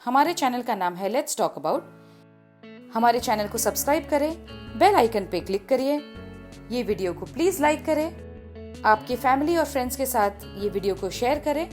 हमारे चैनल का नाम है लेट्स टॉक अबाउट। हमारे चैनल को सब्सक्राइब करें, बेल आइकन पे क्लिक करिए। ये वीडियो को प्लीज लाइक करें, आपके फैमिली और फ्रेंड्स के साथ ये वीडियो को शेयर करें।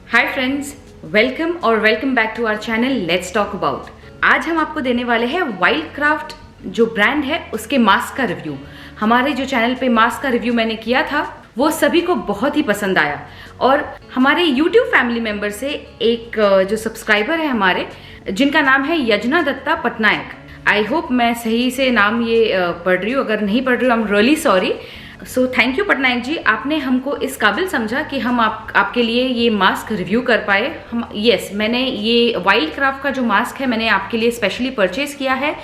Hi friends, welcome back to our channel let's talk about. आज हम आपको देने वाले हैं वाइल्ड क्राफ्ट जो ब्रांड है उसके मास्क का रिव्यू। हमारे जो चैनल पे मास्क का रिव्यू मैंने किया था वो सभी को बहुत ही पसंद आया और हमारे YouTube फैमिली मेंबर से एक जो सब्सक्राइबर है हमारे, जिनका नाम है यजना दत्ता पटनायक। आई होप मैं सही से नाम ये पढ़ रही हूँ, अगर नहीं पढ़ रही हूँ I am really sorry. So thank you Patnaik ji, आपने हमको इस काबिल समझा कि हम आपके लिए ये मास्क रिव्यू कर पाए। मैंने ये वाइल्ड क्राफ्ट का जो मास्क है मैंने आपके लिए स्पेशली परचेज किया है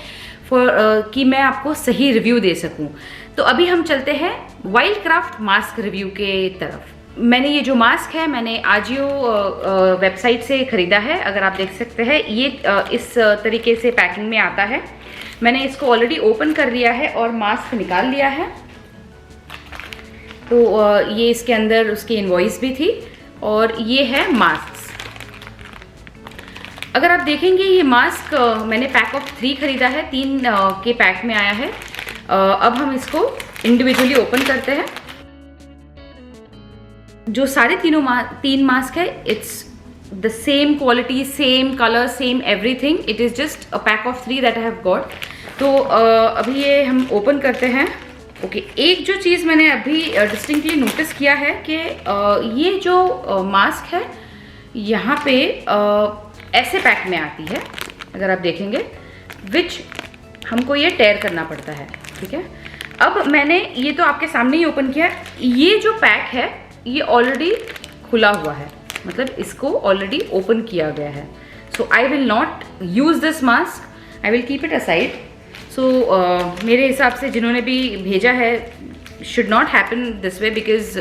कि मैं आपको सही रिव्यू दे सकूं। तो अभी हम चलते हैं वाइल्ड क्राफ्ट मास्क रिव्यू के तरफ। मैंने ये जो मास्क है मैंने आजियो वेबसाइट से ख़रीदा है, अगर आप देख सकते हैं ये इस तरीके से पैकिंग में आता है। मैंने इसको ऑलरेडी ओपन कर लिया है और मास्क निकाल लिया है। तो ये इसके अंदर उसकी इनवॉइस भी थी और ये है मास्क। अगर आप देखेंगे ये मास्क मैंने पैक ऑफ 3 खरीदा है, 3 के पैक में आया है। अब हम इसको इंडिविजुअली ओपन करते हैं। जो सारे 3 मास्क है it's the same quality, same colour, same everything. It is just a pack of 3 that I have got. तो अभी ये हम ओपन करते हैं। ओके, एक जो चीज़ मैंने अभी डिस्टिंक्टली नोटिस किया है कि ये जो मास्क है यहाँ पे ऐसे पैक में आती है, अगर आप देखेंगे, विच हमको ये टेयर करना पड़ता है। ठीक है, अब मैंने ये तो आपके सामने ही ओपन किया। ये जो पैक है ये ऑलरेडी खुला हुआ है, मतलब इसको ऑलरेडी ओपन किया गया है। So I will not use this mask, I will keep it aside. So मेरे हिसाब से जिन्होंने भी भेजा है should not happen this way, because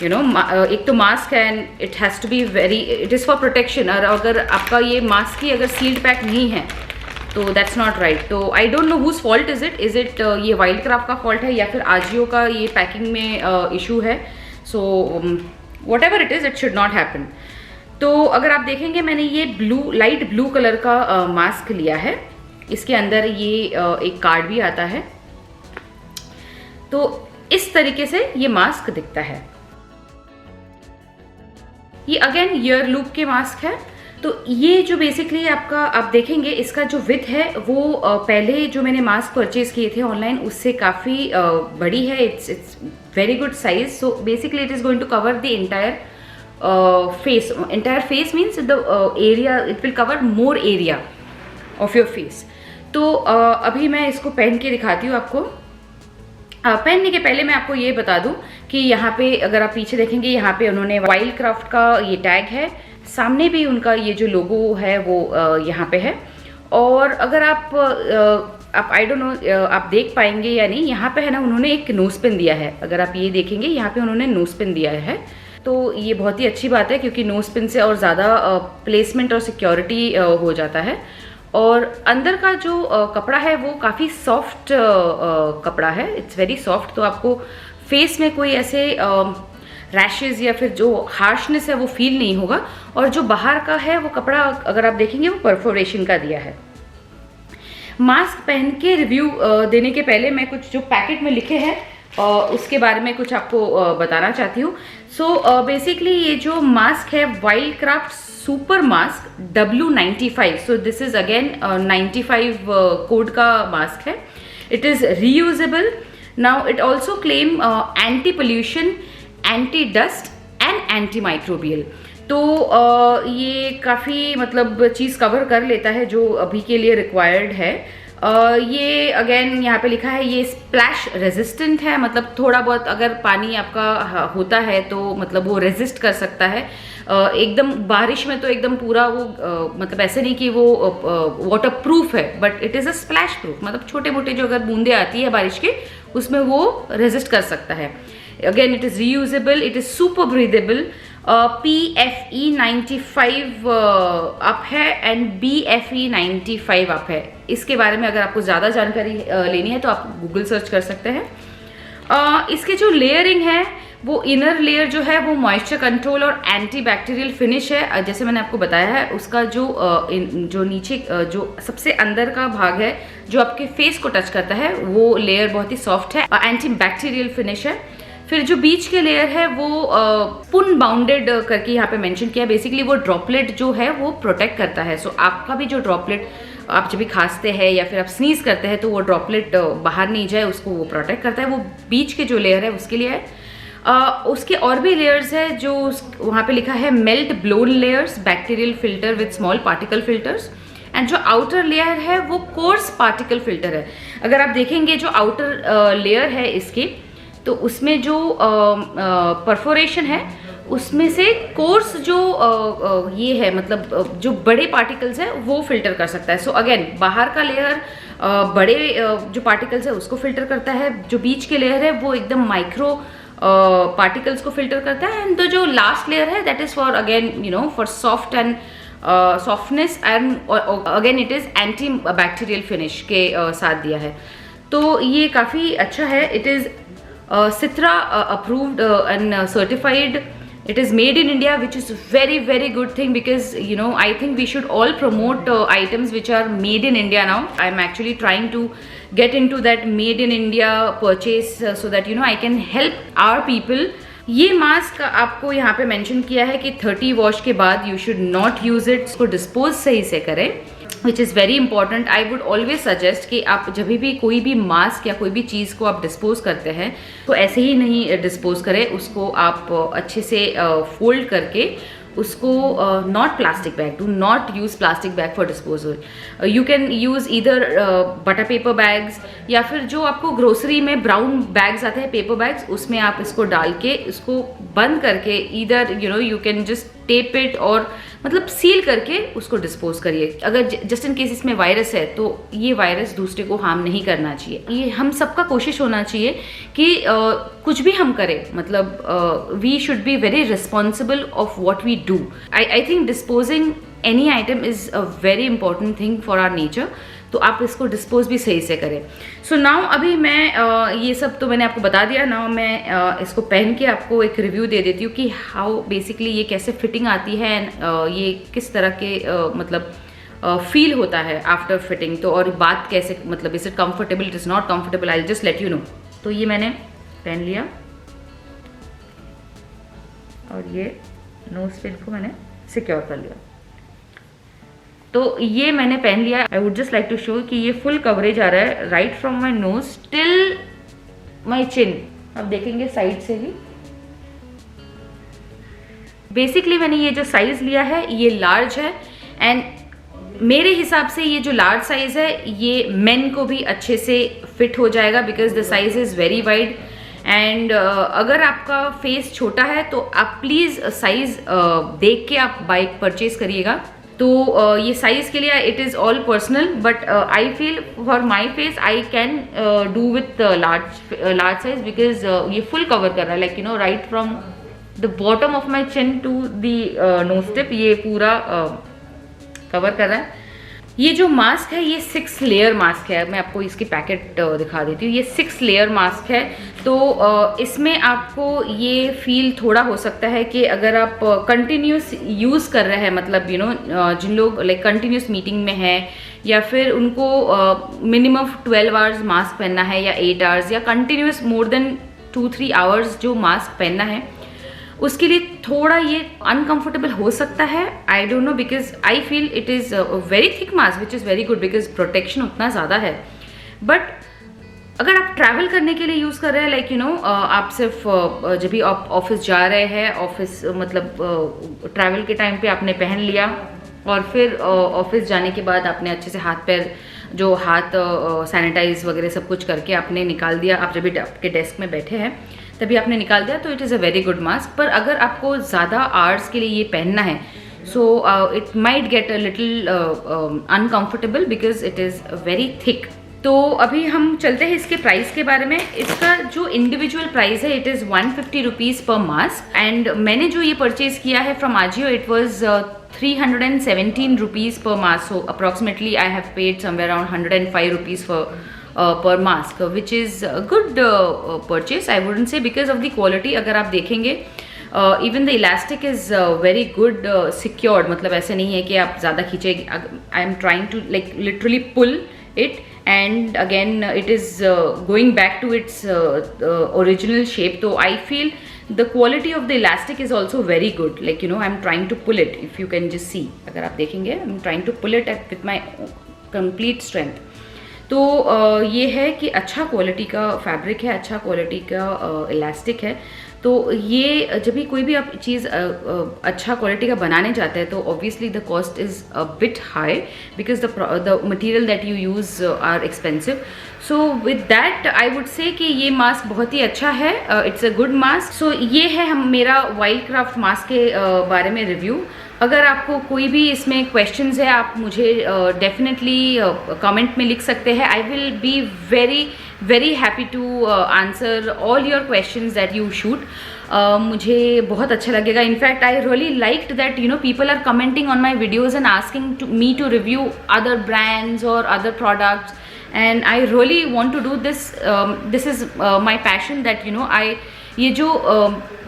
you know एक तो मास्क है and it has to be very, it is for protection. और अगर आपका ये मास्क ही अगर सील्ड पैक नहीं है तो दैट्स नॉट राइट। तो I don't know whose fault is it ये वाइल्ड क्राफ्ट का फॉल्ट है या फिर आजियो का ये पैकिंग में इशू है। So what ever it is, it should not happen. तो अगर आप देखेंगे मैंने ये लाइट ब्लू कलर का मास्क लिया है। इसके अंदर ये एक कार्ड भी आता है। तो इस तरीके से ये मास्क दिखता है। ये अगेन ईयर लूप के मास्क है। तो ये जो बेसिकली आपका आप देखेंगे इसका जो विड्थ है वो पहले जो मैंने मास्क परचेज किए थे ऑनलाइन उससे काफ़ी बड़ी है। It's very good size. So basically it is going to cover the entire face means the area, it will cover more area of your face. तो अभी मैं इसको पहन के दिखाती हूँ आपको। पहनने के पहले मैं आपको ये बता दूं कि यहाँ पे अगर आप पीछे देखेंगे यहाँ पे उन्होंने वाइल्ड क्राफ्ट का ये टैग है, सामने भी उनका ये जो लोगो है वो यहाँ पे है। और अगर आप आई डोंट नो आप देख पाएंगे या नहीं, यहाँ पे है ना उन्होंने एक नोज पिन दिया है। अगर आप ये देखेंगे यहाँ पे उन्होंने नोज पिन दिया है, तो ये बहुत ही अच्छी बात है क्योंकि नोज पिन से और ज़्यादा प्लेसमेंट और सिक्योरिटी हो जाता है। और अंदर का जो कपड़ा है वो काफ़ी सॉफ्ट कपड़ा है, इट्स वेरी सॉफ्ट। तो आपको फेस में कोई ऐसे रैशेज या फिर जो हार्शनेस है वो फील नहीं होगा। और जो बाहर का है वो कपड़ा अगर आप देखेंगे वो परफोरेशन का दिया है। मास्क पहन के रिव्यू देने के पहले मैं कुछ जो पैकेट में लिखे हैं उसके बारे में कुछ आपको बताना चाहती हूँ। सो बेसिकली ये जो मास्क है wild craft super mask W95, so this is again 95 code का मास्क है। It is reusable. Now it also claim anti pollution, anti dust and anti microbial. तो ये काफ़ी मतलब चीज़ कवर कर लेता है जो अभी के लिए रिक्वायर्ड है। ये अगेन यहाँ पे लिखा है ये स्प्लैश रेजिस्टेंट है, मतलब थोड़ा बहुत अगर पानी आपका होता है तो मतलब वो रेजिस्ट कर सकता है। एकदम बारिश में तो एकदम पूरा वो मतलब ऐसे नहीं कि वो वाटर प्रूफ है, but it is a splash proof, मतलब छोटे मोटे जो अगर बूंदे आती है बारिश के उसमें वो रेजिस्ट कर सकता है। Again it is reusable, it is super breathable. PFE 95 up है एंड BFE 95 अप है। इसके बारे में अगर आपको ज़्यादा जानकारी लेनी है तो आप गूगल सर्च कर सकते हैं। इसके जो लेयरिंग है वो इनर लेयर जो है वो मॉइस्चर कंट्रोल और एंटी बैक्टीरियल फिनिश है। जैसे मैंने आपको बताया है, उसका जो नीचे जो सबसे अंदर का भाग है जो आपके फेस को टच करता है, वो लेयर बहुत ही सॉफ्ट है और एंटी बैक्टीरियल फिनिश है। फिर जो बीच के लेयर है वो पुन बाउंडेड करके यहाँ पे मेंशन किया है। बेसिकली वो ड्रॉपलेट जो है वो प्रोटेक्ट करता है। सो आपका भी जो ड्रॉपलेट आप जब भी खांसते हैं या फिर आप स्नीज करते हैं तो वो ड्रॉपलेट बाहर नहीं जाए, उसको वो प्रोटेक्ट करता है। वो बीच के जो लेयर है उसके लिए है। उसके और भी लेयर्स है जो वहाँ पे लिखा है melt blown layers, bacterial filter with small particle filters, and जो आउटर लेयर है वो कोर्स पार्टिकल फिल्टर है। अगर आप देखेंगे जो आउटर लेयर है इसकी, तो उसमें जो परफोरेशन है उसमें से कोर्स जो ये है, मतलब जो बड़े पार्टिकल्स है वो फिल्टर कर सकता है। सो अगेन बाहर का लेयर बड़े जो पार्टिकल्स है उसको फिल्टर करता है, जो बीच के लेयर है वो एकदम माइक्रो पार्टिकल्स को फिल्टर करता है, एंड जो लास्ट लेयर है that is for again for soft and softness, and again it is anti bacterial finish के साथ दिया है। तो ये काफ़ी अच्छा है। It is Citra approved and certified. It is made in India, which is very good thing, because I think we should all promote items which are made in India now. I'm actually trying to get into that made in India purchase so that I can help our people. ये mask आपको यहाँ पे mention किया है कि 30 wash के बाद you should not use it, इसको डिस्पोज सही से करें, which is very important. I would always suggest कि आप जब भी कोई भी मास्क या कोई भी चीज़ को आप डिस्पोज करते हैं तो ऐसे ही नहीं डिस्पोज करें, उसको आप अच्छे से फोल्ड करके उसको not plastic bag, do not use plastic bag for disposal. You can use either butter paper bags, या फिर जो आपको ग्रोसरी में ब्राउन बैग्स आते हैं, पेपर बैग्स, उसमें आप इसको डाल के इसको बंद करके either you can just tape it, और मतलब सील करके उसको डिस्पोज करिए। अगर जस्ट इन केस इसमें वायरस है तो ये वायरस दूसरे को हार्म नहीं करना चाहिए। ये हम सबका कोशिश होना चाहिए कि कुछ भी हम करें, मतलब we should be very responsible of what we do. I think disposing any item is a very important thing for our nature, तो आप इसको डिस्पोज भी सही से करें। सो नाउ अभी मैं ये सब तो मैंने आपको बता दिया। नाउ मैं इसको पहन के आपको एक रिव्यू दे देती हूँ कि हाउ बेसिकली ये कैसे फिटिंग आती है, एंड ये किस तरह के मतलब फील होता है आफ्टर फिटिंग। तो और बात कैसे, मतलब is it comfortable, it is not comfortable, I just let you know. तो ये मैंने पहन लिया और ये नोज पिन को मैंने सिक्योर कर लिया। तो ये मैंने पहन लिया। I would just like to show कि ये फुल कवरेज आ रहा है right from my nose till my chin. अब देखेंगे साइड से भी। बेसिकली मैंने ये जो साइज लिया है ये लार्ज है, एंड मेरे हिसाब से ये जो लार्ज साइज है ये मेन को भी अच्छे से फिट हो जाएगा, because the size is very wide. And अगर आपका फेस छोटा है तो आप प्लीज साइज देख के आप बाइक परचेज करिएगा। तो ये साइज के लिए it is all personal, but I feel for my face I can do with large size, because ये फुल कवर कर रहा है, like right from the bottom of my chin to the nose tip, ये पूरा cover कर रहा है। ये जो मास्क है ये 6 लेयर मास्क है। मैं आपको इसकी पैकेट दिखा देती हूँ। ये 6 लेयर मास्क है। तो इसमें आपको ये फील थोड़ा हो सकता है कि अगर आप कंटिन्यूस यूज़ कर रहे हैं, मतलब जिन लोग लाइक कंटिन्यूस मीटिंग में है, या फिर उनको मिनिमम 12 आवर्स मास्क पहनना है, या 8 आवर्स, या कंटिन्यूस मोर देन 2-3 आवर्स जो मास्क पहनना है, उसके लिए थोड़ा ये अनकंफर्टेबल हो सकता है। आई don't no, because I feel it is very thick mask which is very good, because protection उतना ज़्यादा है। बट अगर आप ट्रैवल करने के लिए यूज़ कर रहे हैं, लाइक आप सिर्फ जब भी आप ऑफिस जा रहे हैं, ऑफिस मतलब ट्रैवल के टाइम पे आपने पहन लिया, और फिर ऑफिस जाने के बाद आपने अच्छे से हाथ पैर जो हाथ सैनिटाइज वगैरह सब कुछ करके आपने निकाल दिया, आप जब भी आपके डेस्क में बैठे हैं तभी आपने निकाल दिया, तो it is a very good mask. पर अगर आपको ज़्यादा आवर्स के लिए ये पहनना है, so it might get a little uncomfortable because it is very thick. तो अभी हम चलते हैं इसके प्राइस के बारे में। इसका जो इंडिविजुअल प्राइस है इट इज़ 150 रुपीज़ पर मास्क, एंड मैंने जो ये परचेज किया है from Ajio it was 317 rupees per mask, so approximately I have paid somewhere around 105 rupees per mask, which is a good purchase. I wouldn't say because of the quality. अगर आप देखेंगे even the elastic is very good secured. मतलब ऐसे नहीं है कि आप ज़्यादा खींचेंगे. I am trying to like literally pull it and again it is going back to its original shape. So I feel the quality of the elastic is also very good. Like you know, I'm trying to pull it. If you can just see, अगर आप देखेंगे, I'm trying to pull it with my complete strength. तो ये है कि अच्छा quality का fabric है, अच्छा क्वालिटी का इलास्टिक है. तो ये जब भी कोई भी आप चीज़ अच्छा क्वालिटी का बनाने जाते हैं तो obviously the cost is a bit high because the material that you use are expensive. So with that I would say कि ये मास्क बहुत ही अच्छा है. It's a good mask. So ये है मेरा वाइल्ड क्राफ्ट मास्क के बारे में रिव्यू. अगर आपको कोई भी इसमें क्वेश्चंस है आप मुझे डेफिनेटली कमेंट में लिख सकते हैं. I will be very happy to answer all your questions that you shoot. मुझे बहुत अच्छा लगेगा. In fact I really liked that you know people are commenting on my videos and asking me to review other brands और other products. And I really want to do this. This is my passion that you know ये जो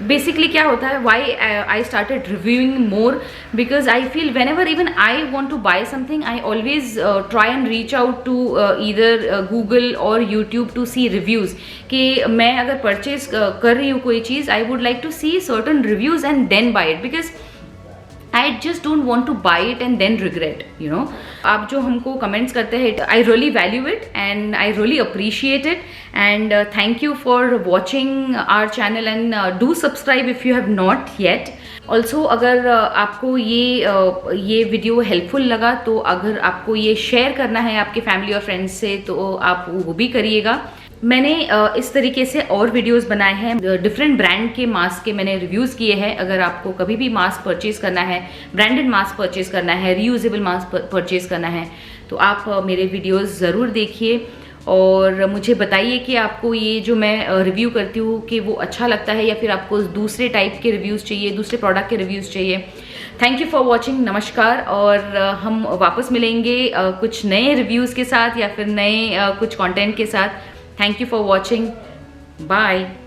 basically क्या होता है, why I started reviewing more because I feel whenever even I want to buy something I always try and reach out to either Google और YouTube to see reviews. कि मैं अगर purchase कर रही हूँ कोई चीज़, I would like to see certain reviews and then buy it because I just don't want to buy it and then regret, you know. आप जो हमको कमेंट्स करते हैं, I really value it and I really appreciate it and thank you for watching our channel and do subscribe if you have not yet. Also अगर आपको ये video helpful लगा तो अगर आपको ये शेयर करना है आपके फैमिली और फ्रेंड्स से तो आप वो भी करिएगा. मैंने इस तरीके से और वीडियोस बनाए हैं. डिफरेंट ब्रांड के मास्क के मैंने रिव्यूज़ किए हैं. अगर आपको कभी भी मास्क परचेज़ करना है, ब्रांडेड मास्क परचेज़ करना है, रीयूजेबल मास्क परचेज़ करना है तो आप मेरे वीडियोस ज़रूर देखिए और मुझे बताइए कि आपको ये जो मैं रिव्यू करती हूँ कि वो अच्छा लगता है या फिर आपको दूसरे टाइप के रिव्यूज़ चाहिए, दूसरे प्रोडक्ट के रिव्यूज़ चाहिए. Thank you for watching. नमस्कार. और हम वापस मिलेंगे कुछ नए रिव्यूज़ के साथ या फिर नए कुछ कंटेंट के साथ. Thank you for watching. Bye.